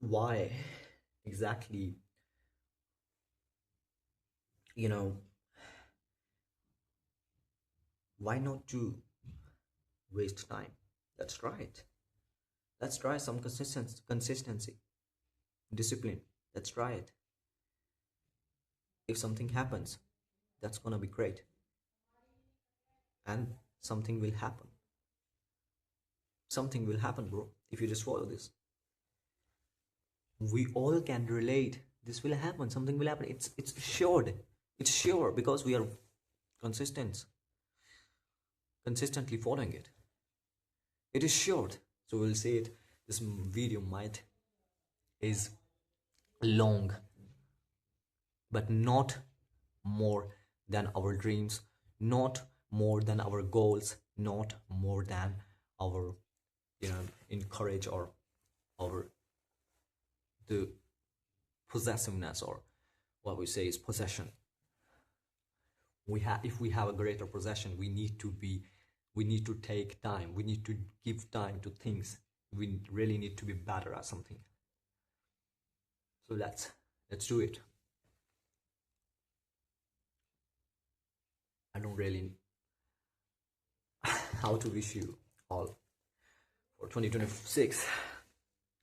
Why exactly, why not to waste time? Let's try it. Let's try some consistency, discipline. Let's try it. If something happens, that's gonna be great. And something will happen. Something will happen, bro, if you just follow this. We all can relate. This will happen. Something will happen. It's assured. It's sure, because we are consistently following it. It is sure. So we'll say it. This video is long, but not more than our dreams, not more than our goals, not more than our, encourage or our the possessiveness, or what we say is possession. If we have a greater possession, we need to take time, we need to give time to things, we really need to be better at something. So let's do it. I don't really how to wish you all for 2026.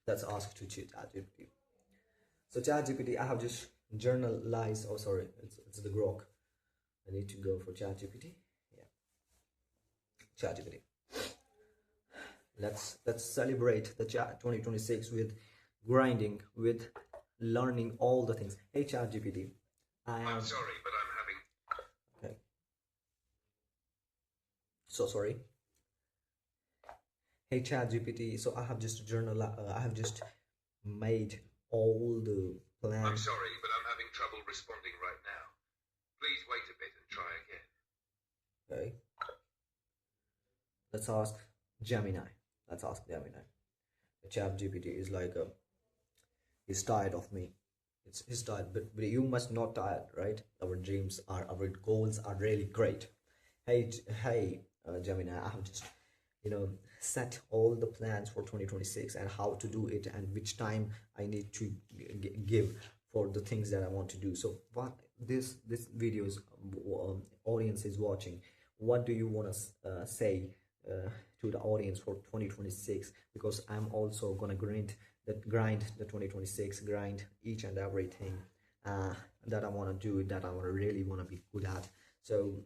Let's ask to ChatGPT. So ChatGPT, I have just journalized. Oh, sorry, it's the grok. I need to go for ChatGPT. Yeah, ChatGPT. Let's celebrate the chat 2026 with grinding, with learning all the things. Hey ChatGPT, I'm sorry, but I'm having... Okay. So sorry. Hey ChatGPT, so I have just I have just made all the plans. I'm sorry, but I'm having trouble responding right now. Please wait a bit and try again. Okay. Let's ask Gemini. The ChatGPT is like he's tired of me. He's tired, but you must not tired, right? Our goals are really great. Hey, Gemini, I have just set all the plans for 2026 and how to do it and which time I need to give for the things that I want to do. So what this video's audience is watching, what do you want to say to the audience for 2026? Because I'm also gonna grind the 2026, grind each and everything that I want to do, that I really want to be good at. So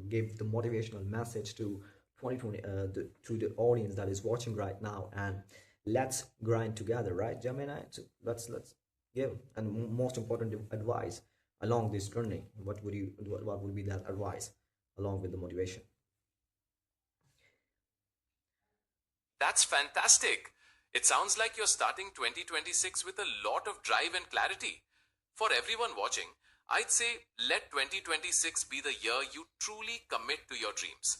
give the motivational message to 2020 to the audience that is watching right now, and let's grind together, right, Gemini? So let's give, and most important advice along this journey. What would be that advice along with the motivation? That's fantastic. It sounds like you're starting 2026 with a lot of drive and clarity. For everyone watching, I'd say let 2026 be the year you truly commit to your dreams.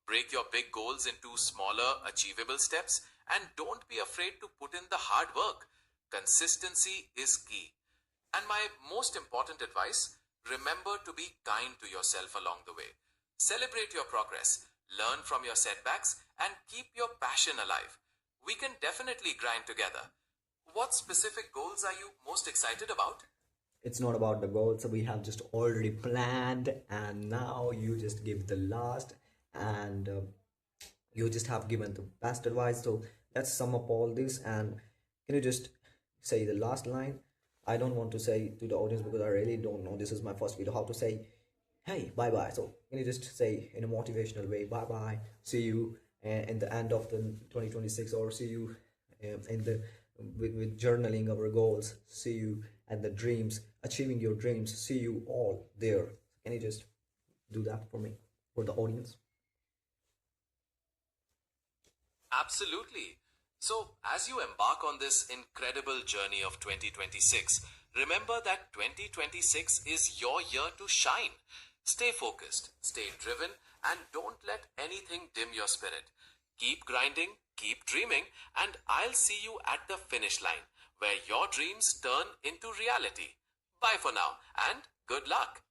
Break your big goals into smaller, achievable steps and don't be afraid to put in the hard work. Consistency is key. And my most important advice, remember to be kind to yourself along the way. Celebrate your progress, learn from your setbacks, and keep your passion alive. We can definitely grind together. What specific goals are you most excited about? It's not about the goals we have just already planned, and now you just give the last, and you just have given the best advice. So let's sum up all this, and can you just say the last line? I don't want to say to the audience because I really don't know, this is my first video, how to say hey bye bye. So can you just say in a motivational way, bye bye, see you in the end of the 2026, or see you in the with journaling our goals, see you and the dreams, achieving your dreams, see you all there. Can you just do that for me, for the audience? Absolutely. So, as you embark on this incredible journey of 2026, remember that 2026 is your year to shine. Stay focused, stay driven, and don't let anything dim your spirit. Keep grinding, keep dreaming, and I'll see you at the finish line where your dreams turn into reality. Bye for now, and good luck.